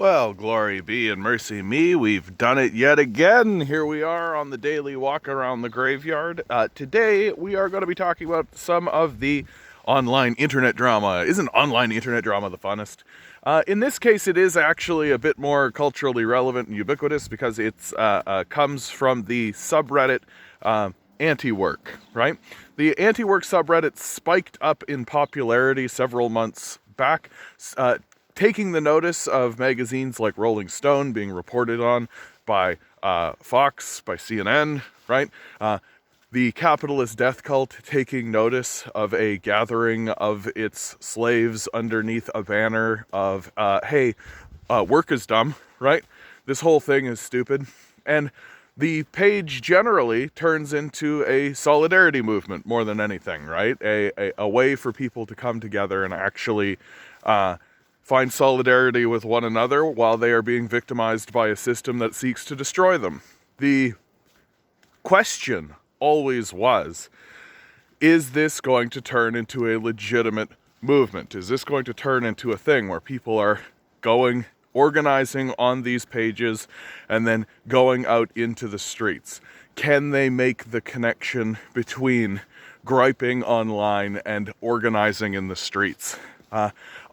Well, glory be and mercy me, we've done it yet again. Here we are on the daily walk around the graveyard. Today we are going to be talking about some of the online internet drama. Isn't online internet drama the funnest? In this case, it is actually a bit more culturally relevant and ubiquitous because it comes from the subreddit antiwork, right? The antiwork subreddit spiked up in popularity several months back, taking the notice of magazines like Rolling Stone being reported on by Fox, by CNN, right? The capitalist death cult taking notice of a gathering of its slaves underneath a banner of, hey, work is dumb, right? This whole thing is stupid. And the page generally turns into a solidarity movement more than anything, right? A way for people to come together and actually find solidarity with one another while they are being victimized by a system that seeks to destroy them. The question always was, is this going to turn into a legitimate movement? Is this going to turn into a thing where people are organizing on these pages and then going out into the streets? Can they make the connection between griping online and organizing in the streets?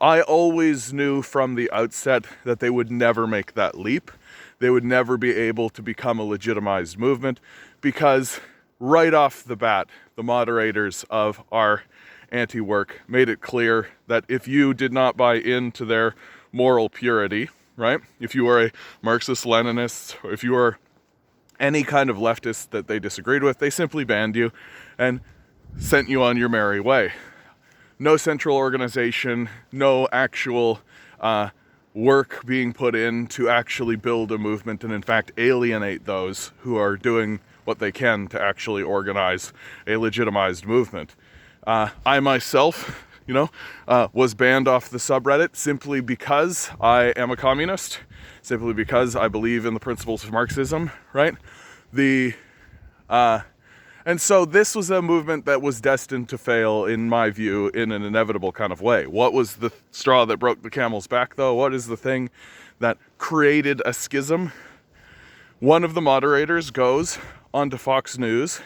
I always knew from the outset that they would never make that leap. They would never be able to become a legitimized movement because right off the bat, the moderators of our anti-work made it clear that if you did not buy into their moral purity, right? If you were a Marxist-Leninist, or if you were any kind of leftist that they disagreed with, they simply banned you and sent you on your merry way. No central organization, no actual work being put in to actually build a movement and in fact alienate those who are doing what they can to actually organize a legitimized movement. I myself, was banned off the subreddit simply because I am a communist, simply because I believe in the principles of Marxism, right? And so this was a movement that was destined to fail, in my view, in an inevitable kind of way. What was the straw that broke the camel's back, though? What is the thing that created a schism? One of the moderators goes onto Fox News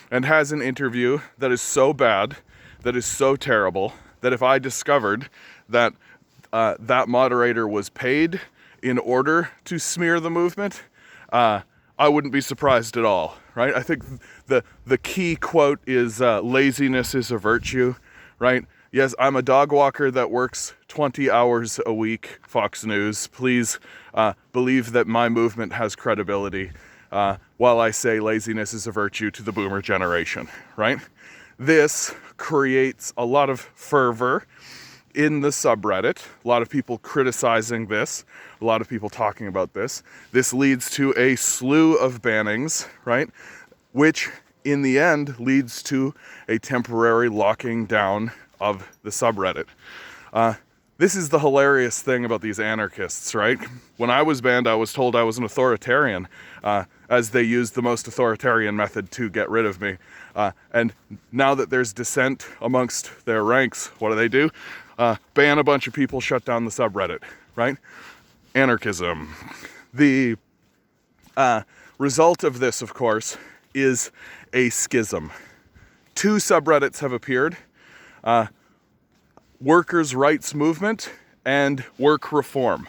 and has an interview that is so bad, that is so terrible, that if I discovered that that moderator was paid in order to smear the movement, I wouldn't be surprised at all, right? I think the key quote is laziness is a virtue, right? Yes, I'm a dog walker that works 20 hours a week, Fox News. Please believe that my movement has credibility while I say laziness is a virtue to the boomer generation, right? This creates a lot of fervor in the subreddit, a lot of people criticizing this, a lot of people talking about this. This leads to a slew of bannings, right? Which in the end leads to a temporary locking down of the subreddit. This is the hilarious thing about these anarchists, right? When I was banned, I was told I was an authoritarian, as they used the most authoritarian method to get rid of me. And now that there's dissent amongst their ranks, what do? Ban a bunch of people, shut down the subreddit, right? Anarchism. The result of this, of course, is a schism. Two subreddits have appeared. Workers' rights movement and work reform.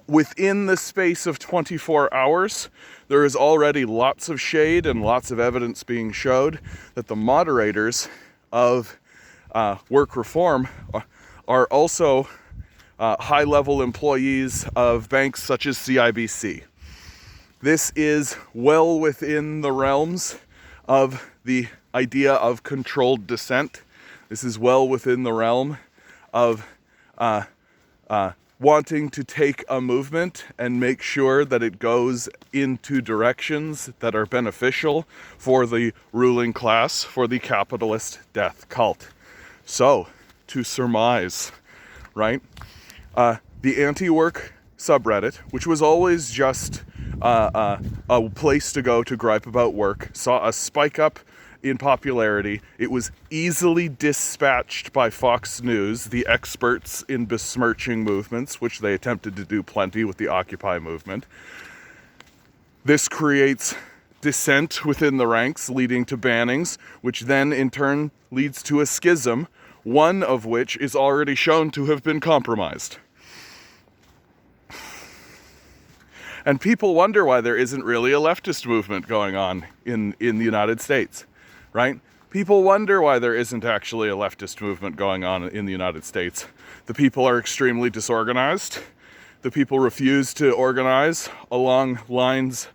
Within the space of 24 hours, there is already lots of shade and lots of evidence being showed that the moderators of work reform are also high-level employees of banks such as CIBC. This is well within the realms of the idea of controlled dissent. This is well within the realm of wanting to take a movement and make sure that it goes into directions that are beneficial for the ruling class, for the capitalist death cult. So, to surmise, right, the anti-work subreddit, which was always just a place to go to gripe about work, saw a spike up in popularity. It was easily dispatched by Fox News, the experts in besmirching movements, which they attempted to do plenty with the Occupy movement. This creates dissent within the ranks, leading to bannings, which then in turn leads to a schism, one of which is already shown to have been compromised. And people wonder why there isn't really a leftist movement going on in the United States, right? People wonder why there isn't actually a leftist movement going on in the United States. The people are extremely disorganized. The people refuse to organize along lines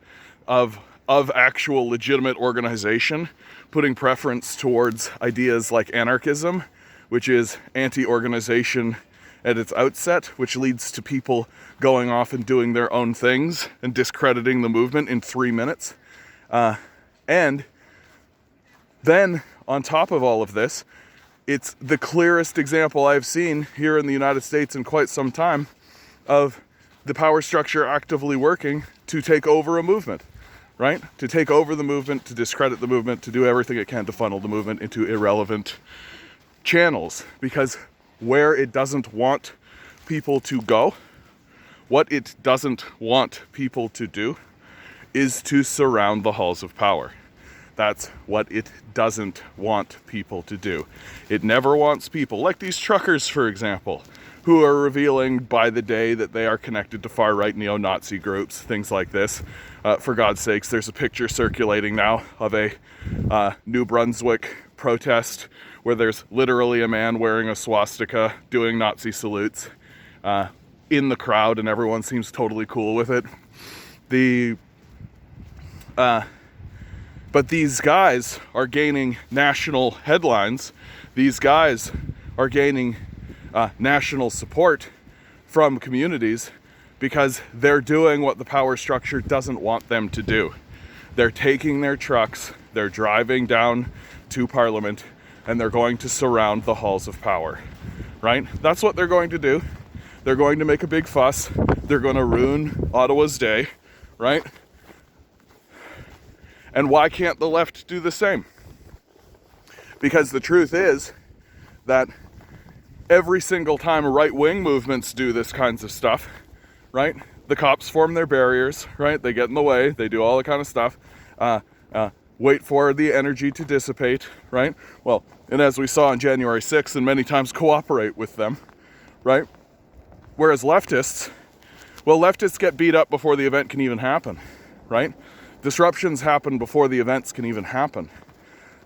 of actual legitimate organization, putting preference towards ideas like anarchism, which is anti-organization at its outset, which leads to people going off and doing their own things and discrediting the movement in 3 minutes. And then, on top of all of this, it's the clearest example I've seen here in the United States in quite some time of the power structure actively working to take over a movement, right? To take over the movement, to discredit the movement, to do everything it can to funnel the movement into irrelevant channels. Because where it doesn't want people to go, what it doesn't want people to do is to surround the halls of power. That's what it doesn't want people to do. It never wants people, like these truckers, for example, who are revealing by the day that they are connected to far-right neo-Nazi groups, things like this. For God's sakes, there's a picture circulating now of a New Brunswick protest where there's literally a man wearing a swastika doing Nazi salutes in the crowd, and everyone seems totally cool with it. But these guys are gaining national headlines. These guys are gaining national support from communities because they're doing what the power structure doesn't want them to do. They're taking their trucks, they're driving down to Parliament, and they're going to surround the halls of power, right? That's what they're going to do. They're going to make a big fuss. They're going to ruin Ottawa's day, right? And why can't the left do the same? Because the truth is that every single time right-wing movements do this kinds of stuff, right? The cops form their barriers, right? They get in the way, they do all that kind of stuff. Wait for the energy to dissipate, right? Well, and as we saw on January 6th, and many times cooperate with them, right? Whereas leftists get beat up before the event can even happen, right? Disruptions happen before the events can even happen.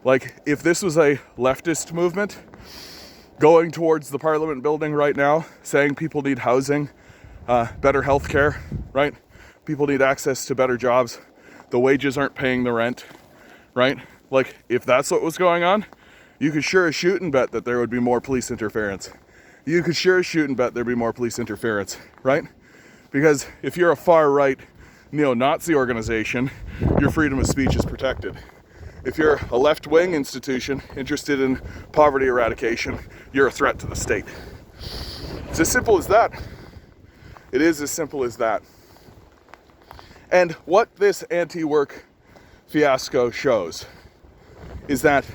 Like, if this was a leftist movement going towards the Parliament building right now, saying people need housing, better healthcare, right? People need access to better jobs. The wages aren't paying the rent, right? Like, if that's what was going on, you could sure as shoot and bet that there would be more police interference. You could sure as shoot and bet there'd be more police interference, right? Because if you're a far-right neo-Nazi organization, your freedom of speech is protected. If you're a left-wing institution interested in poverty eradication, you're a threat to the state. It's as simple as that. It is as simple as that. And what this anti-work fiasco shows is that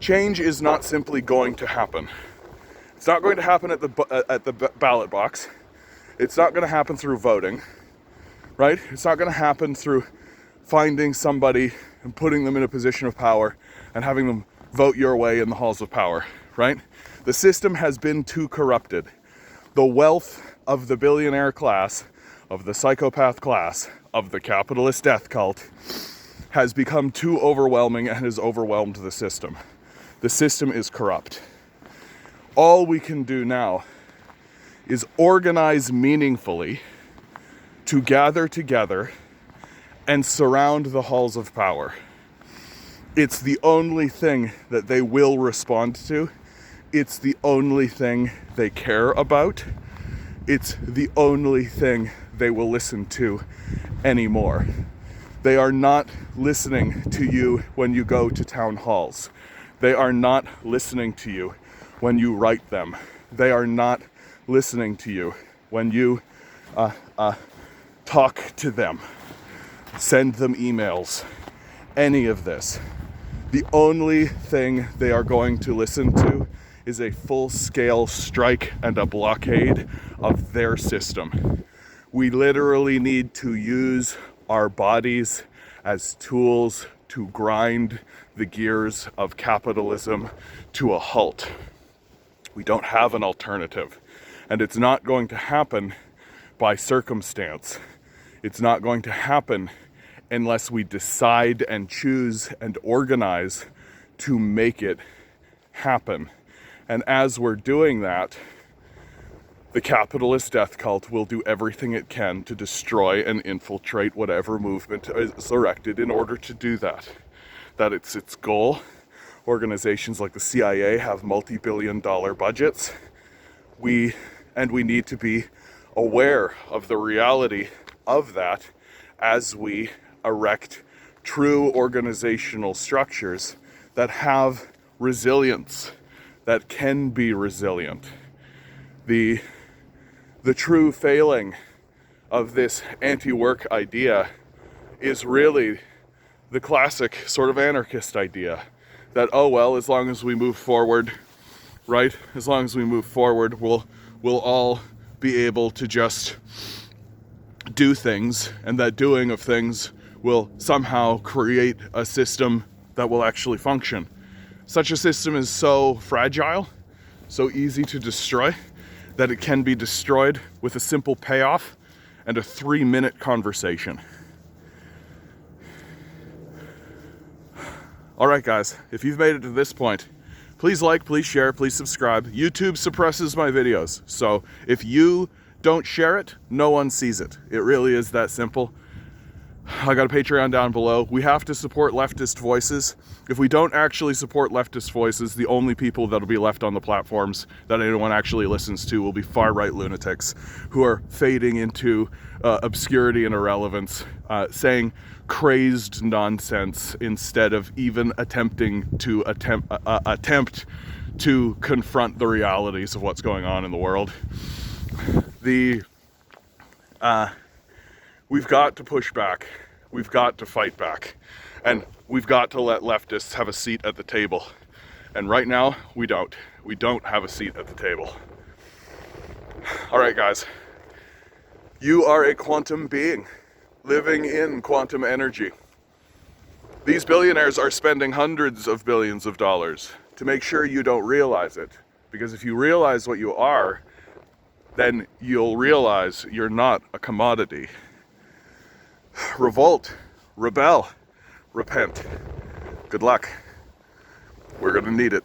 change is not simply going to happen. It's not going to happen at the ballot box. It's not going to happen through voting, right? It's not going to happen through finding somebody and putting them in a position of power and having them vote your way in the halls of power, right? The system has been too corrupted. The wealth of the billionaire class, of the psychopath class, of the capitalist death cult has become too overwhelming and has overwhelmed the system. The system is corrupt. All we can do now is organize meaningfully to gather together and surround the halls of power. It's the only thing that they will respond to. It's the only thing they care about. It's the only thing they will listen to anymore. They are not listening to you when you go to town halls. They are not listening to you when you write them. They are not listening to you when you talk to them, send them emails, any of this. The only thing they are going to listen to is a full-scale strike and a blockade of their system. We literally need to use our bodies as tools to grind the gears of capitalism to a halt. We don't have an alternative, and it's not going to happen by circumstance. It's not going to happen unless we decide and choose and organize to make it happen. And as we're doing that, the capitalist death cult will do everything it can to destroy and infiltrate whatever movement is erected in order to do that. That it's its goal. Organizations like the CIA have multi-billion-dollar budgets. We need to be aware of the reality of that as we erect true organizational structures that have resilience, that can be resilient. The true failing of this anti-work idea is really the classic sort of anarchist idea that, oh well, as long as we move forward, right? As long as we move forward, we'll all be able to just do things, and that doing of things will somehow create a system that will actually function. Such a system is so fragile, so easy to destroy, that it can be destroyed with a simple payoff and a 3-minute conversation. All right, guys, if you've made it to this point, please like, please share, please subscribe. YouTube suppresses my videos, so if you don't share it, no one sees it. It really is that simple. I got a Patreon down below. We have to support leftist voices. If we don't actually support leftist voices, the only people that'll be left on the platforms that anyone actually listens to will be far-right lunatics who are fading into obscurity and irrelevance, saying crazed nonsense instead of even attempting to attempt to confront the realities of what's going on in the world. We've got to push back. We've got to fight back. And we've got to let leftists have a seat at the table. And right now, we don't. We don't have a seat at the table. All right, guys. You are a quantum being living in quantum energy. These billionaires are spending hundreds of billions of dollars to make sure you don't realize it. Because if you realize what you are, then you'll realize you're not a commodity. Revolt, rebel, repent. Good luck. We're gonna need it.